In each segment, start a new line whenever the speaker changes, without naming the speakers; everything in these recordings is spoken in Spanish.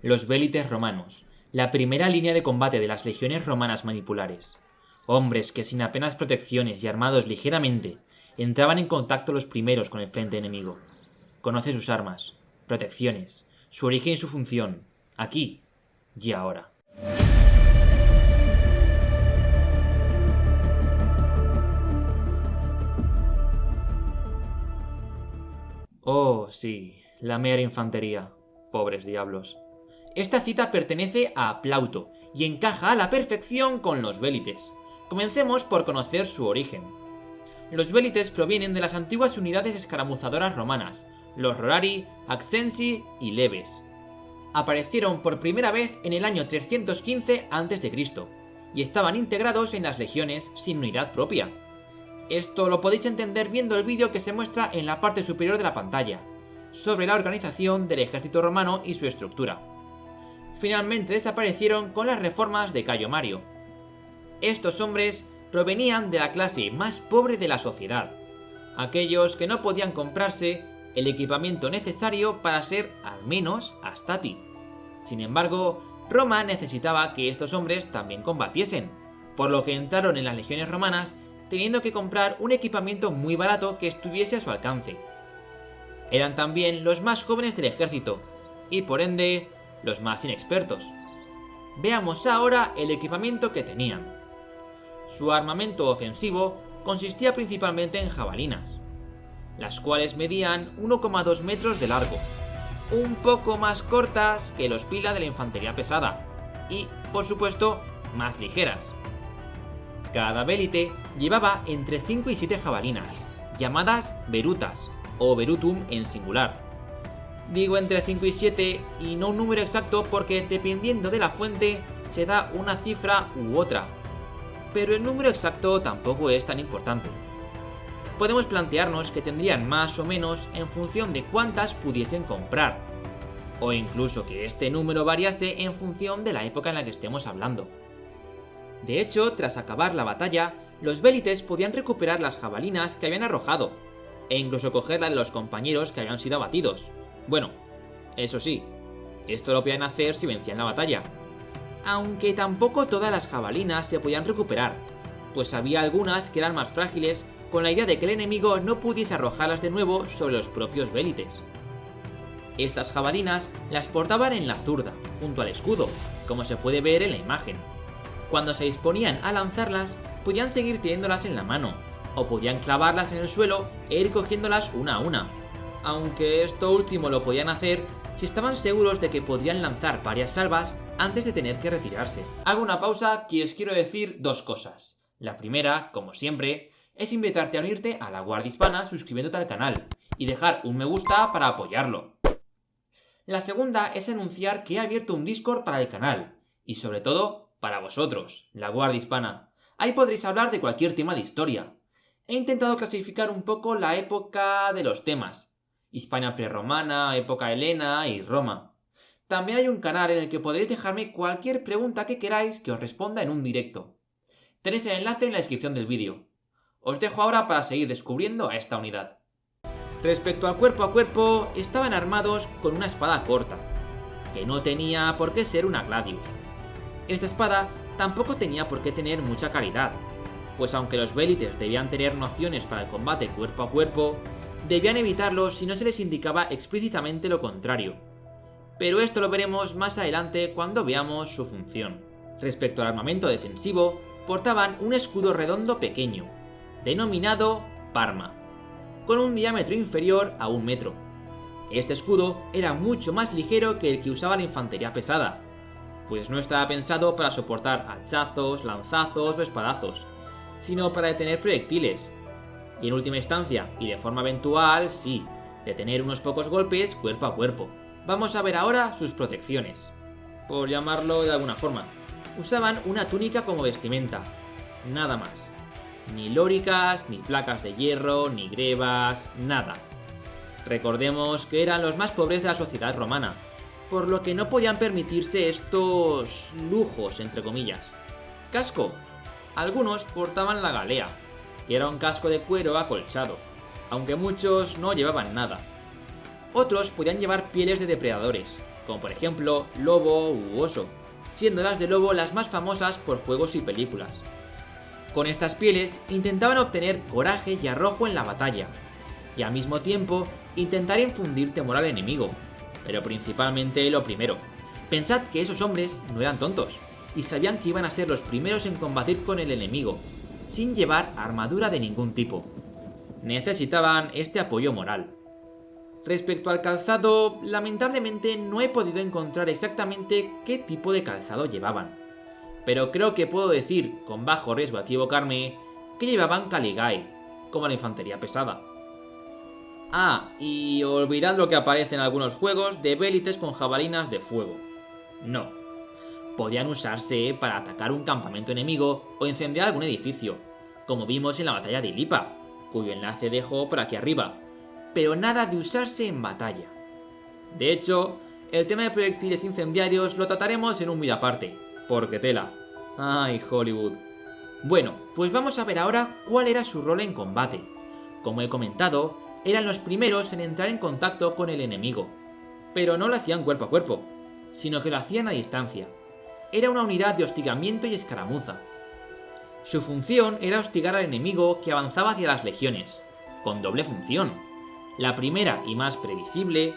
Los vélites romanos, la primera línea de combate de las legiones romanas manipulares. Hombres que sin apenas protecciones y armados ligeramente, entraban en contacto los primeros con el frente enemigo. Conoce sus armas, protecciones, su origen y su función, aquí y ahora. Oh, sí, la mera infantería. Pobres diablos. Esta cita pertenece a Plauto y encaja a la perfección con los vélites. Comencemos por conocer su origen. Los vélites provienen de las antiguas unidades escaramuzadoras romanas, los Rorari, Axensi y Leves. Aparecieron por primera vez en el año 315 a.C. y estaban integrados en las legiones sin unidad propia. Esto lo podéis entender viendo el vídeo que se muestra en la parte superior de la pantalla, sobre la organización del ejército romano y su estructura. Finalmente desaparecieron con las reformas de Cayo Mario. Estos hombres provenían de la clase más pobre de la sociedad, aquellos que no podían comprarse el equipamiento necesario para ser al menos astati. Sin embargo, Roma necesitaba que estos hombres también combatiesen, por lo que entraron en las legiones romanas teniendo que comprar un equipamiento muy barato que estuviese a su alcance. Eran también los más jóvenes del ejército, y por ende, los más inexpertos. Veamos ahora el equipamiento que tenían. Su armamento ofensivo consistía principalmente en jabalinas, las cuales medían 1,2 metros de largo, un poco más cortas que los pila de la infantería pesada, y, por supuesto, más ligeras. Cada vélite llevaba entre 5 y 7 jabalinas, llamadas verutas, o verutum en singular. Digo entre 5 y 7 y no un número exacto porque dependiendo de la fuente se da una cifra u otra, pero el número exacto tampoco es tan importante. Podemos plantearnos que tendrían más o menos en función de cuántas pudiesen comprar, o incluso que este número variase en función de la época en la que estemos hablando. De hecho, tras acabar la batalla, los vélites podían recuperar las jabalinas que habían arrojado, e incluso coger la de los compañeros que habían sido abatidos. Bueno, eso sí, esto lo podían hacer si vencían la batalla. Aunque tampoco todas las jabalinas se podían recuperar, pues había algunas que eran más frágiles con la idea de que el enemigo no pudiese arrojarlas de nuevo sobre los propios vélites. Estas jabalinas las portaban en la zurda, junto al escudo, como se puede ver en la imagen. Cuando se disponían a lanzarlas, podían seguir teniéndolas en la mano, o podían clavarlas en el suelo e ir cogiéndolas una a una, aunque esto último lo podían hacer si estaban seguros de que podrían lanzar varias salvas antes de tener que retirarse. Hago una pausa que os quiero decir dos cosas. La primera, como siempre, es invitarte a unirte a la Guardia Hispana suscribiéndote al canal y dejar un me gusta para apoyarlo. La segunda es anunciar que he abierto un Discord para el canal, y sobre todo, para vosotros, la Guardia Hispana. Ahí podréis hablar de cualquier tema de historia. He intentado clasificar un poco la época de los temas. Hispania prerromana, época helena y Roma. También hay un canal en el que podréis dejarme cualquier pregunta que queráis que os responda en un directo. Tenéis el enlace en la descripción del vídeo. Os dejo ahora para seguir descubriendo a esta unidad. Respecto al cuerpo a cuerpo, estaban armados con una espada corta, que no tenía por qué ser una gladius. Esta espada tampoco tenía por qué tener mucha calidad, pues aunque los vélites debían tener nociones para el combate cuerpo a cuerpo, debían evitarlo si no se les indicaba explícitamente lo contrario. Pero esto lo veremos más adelante cuando veamos su función. Respecto al armamento defensivo, portaban un escudo redondo pequeño, denominado Parma, con un diámetro inferior a 1 metro. Este escudo era mucho más ligero que el que usaba la infantería pesada, pues no estaba pensado para soportar hachazos, lanzazos o espadazos, sino para detener proyectiles, y en última instancia, y de forma eventual, sí, detener unos pocos golpes cuerpo a cuerpo. Vamos a ver ahora sus protecciones, por llamarlo de alguna forma. Usaban una túnica como vestimenta, nada más. Ni lóricas, ni placas de hierro, ni grebas, nada. Recordemos que eran los más pobres de la sociedad romana, por lo que no podían permitirse estos lujos, entre comillas. Casco. Algunos portaban la galea, que era un casco de cuero acolchado, aunque muchos no llevaban nada. Otros podían llevar pieles de depredadores, como por ejemplo lobo u oso, siendo las de lobo las más famosas por juegos y películas. Con estas pieles intentaban obtener coraje y arrojo en la batalla, y al mismo tiempo intentar infundir temor al enemigo, pero principalmente lo primero. Pensad que esos hombres no eran tontos, y sabían que iban a ser los primeros en combatir con el enemigo, sin llevar armadura de ningún tipo. Necesitaban este apoyo moral. Respecto al calzado, lamentablemente no he podido encontrar exactamente qué tipo de calzado llevaban, pero creo que puedo decir, con bajo riesgo a equivocarme, que llevaban caligae, como la infantería pesada. Ah, y olvidad lo que aparece en algunos juegos de vélites con jabalinas de fuego. No. Podían usarse para atacar un campamento enemigo o incendiar algún edificio, como vimos en la batalla de Ilipa, cuyo enlace dejo por aquí arriba, pero nada de usarse en batalla. De hecho, el tema de proyectiles incendiarios lo trataremos en un vídeo aparte, porque tela. ¡Ay, Hollywood! Bueno, pues vamos a ver ahora cuál era su rol en combate. Como he comentado, eran los primeros en entrar en contacto con el enemigo, pero no lo hacían cuerpo a cuerpo, sino que lo hacían a distancia. Era una unidad de hostigamiento y escaramuza. Su función era hostigar al enemigo que avanzaba hacia las legiones, con doble función. La primera y más previsible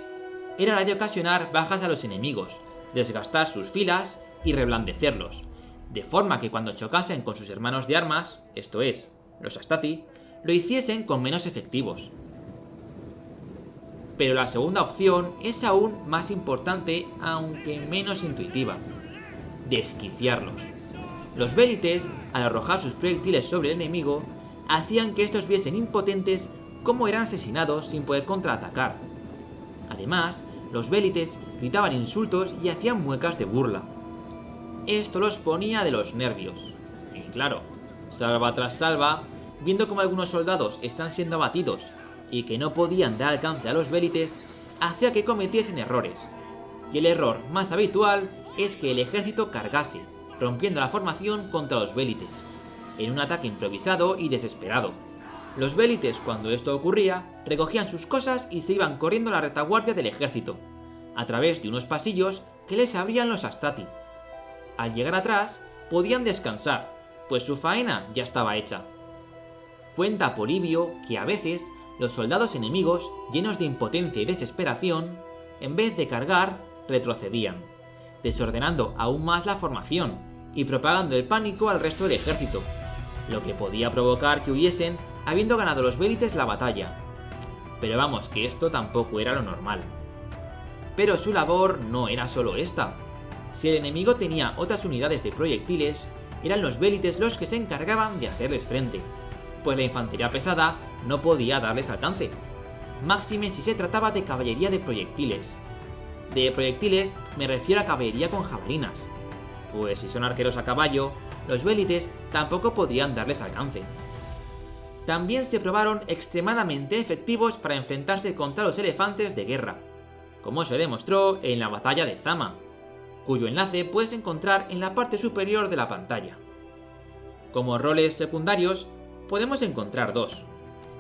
era la de ocasionar bajas a los enemigos, desgastar sus filas y reblandecerlos, de forma que cuando chocasen con sus hermanos de armas, esto es, los Astati, lo hiciesen con menos efectivos. Pero la segunda opción es aún más importante, aunque menos intuitiva: desquiciarlos. Los vélites, al arrojar sus proyectiles sobre el enemigo, hacían que estos viesen impotentes cómo eran asesinados sin poder contraatacar. Además, los vélites gritaban insultos y hacían muecas de burla. Esto los ponía de los nervios. Y claro, salva tras salva, viendo cómo algunos soldados están siendo abatidos y que no podían dar alcance a los vélites, hacía que cometiesen errores. Y el error más habitual es que el ejército cargase, rompiendo la formación contra los vélites, en un ataque improvisado y desesperado. Los vélites, cuando esto ocurría, recogían sus cosas y se iban corriendo a la retaguardia del ejército, a través de unos pasillos que les abrían los Astati. Al llegar atrás, podían descansar, pues su faena ya estaba hecha. Cuenta Polibio que a veces los soldados enemigos, llenos de impotencia y desesperación, en vez de cargar, retrocedían, desordenando aún más la formación y propagando el pánico al resto del ejército, lo que podía provocar que huyesen habiendo ganado los vélites la batalla. Pero vamos, que esto tampoco era lo normal. Pero su labor no era solo esta. Si el enemigo tenía otras unidades de proyectiles, eran los vélites los que se encargaban de hacerles frente, pues la infantería pesada no podía darles alcance, máxime si se trataba de caballería de proyectiles. De proyectiles me refiero a caballería con jabalinas, pues si son arqueros a caballo, los vélites tampoco podían darles alcance. También se probaron extremadamente efectivos para enfrentarse contra los elefantes de guerra, como se demostró en la batalla de Zama, cuyo enlace puedes encontrar en la parte superior de la pantalla. Como roles secundarios, podemos encontrar dos.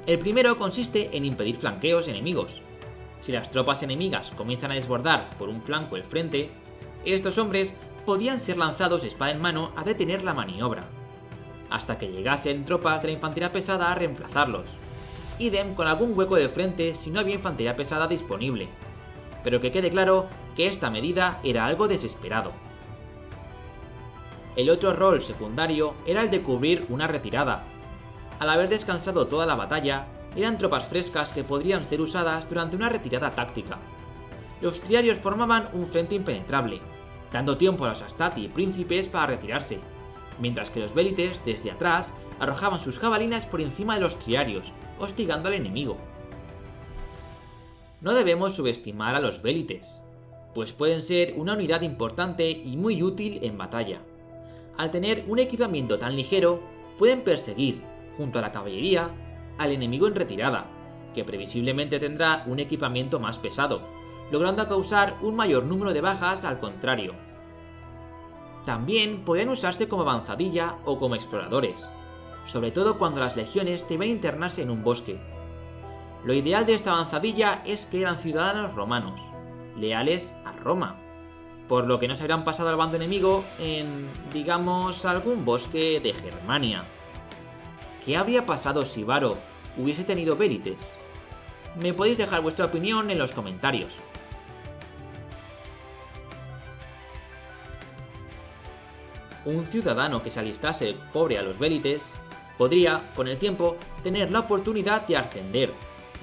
El primero consiste en impedir flanqueos enemigos. Si las tropas enemigas comienzan a desbordar por un flanco el frente, estos hombres podían ser lanzados espada en mano a detener la maniobra, hasta que llegasen tropas de la infantería pesada a reemplazarlos. Idem con algún hueco del frente si no había infantería pesada disponible, pero que quede claro que esta medida era algo desesperado. El otro rol secundario era el de cubrir una retirada. Al haber descansado toda la batalla, eran tropas frescas que podrían ser usadas durante una retirada táctica. Los triarios formaban un frente impenetrable, dando tiempo a los Astati y príncipes para retirarse, mientras que los vélites, desde atrás, arrojaban sus jabalinas por encima de los triarios, hostigando al enemigo. No debemos subestimar a los vélites, pues pueden ser una unidad importante y muy útil en batalla. Al tener un equipamiento tan ligero, pueden perseguir, junto a la caballería, al enemigo en retirada, que previsiblemente tendrá un equipamiento más pesado, logrando causar un mayor número de bajas al contrario. También podían usarse como avanzadilla o como exploradores, sobre todo cuando las legiones deben internarse en un bosque. Lo ideal de esta avanzadilla es que eran ciudadanos romanos, leales a Roma, por lo que no se habrían pasado al bando enemigo en, digamos, algún bosque de Germania. ¿Qué habría pasado si Varo hubiese tenido vélites? Me podéis dejar vuestra opinión en los comentarios. Un ciudadano que se alistase pobre a los vélites podría, con el tiempo, tener la oportunidad de ascender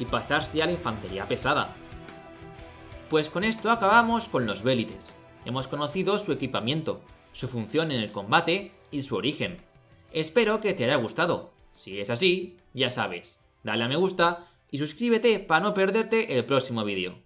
y pasarse a la infantería pesada. Pues con esto acabamos con los vélites. Hemos conocido su equipamiento, su función en el combate y su origen. Espero que te haya gustado. Si es así, ya sabes, dale a me gusta y suscríbete para no perderte el próximo vídeo.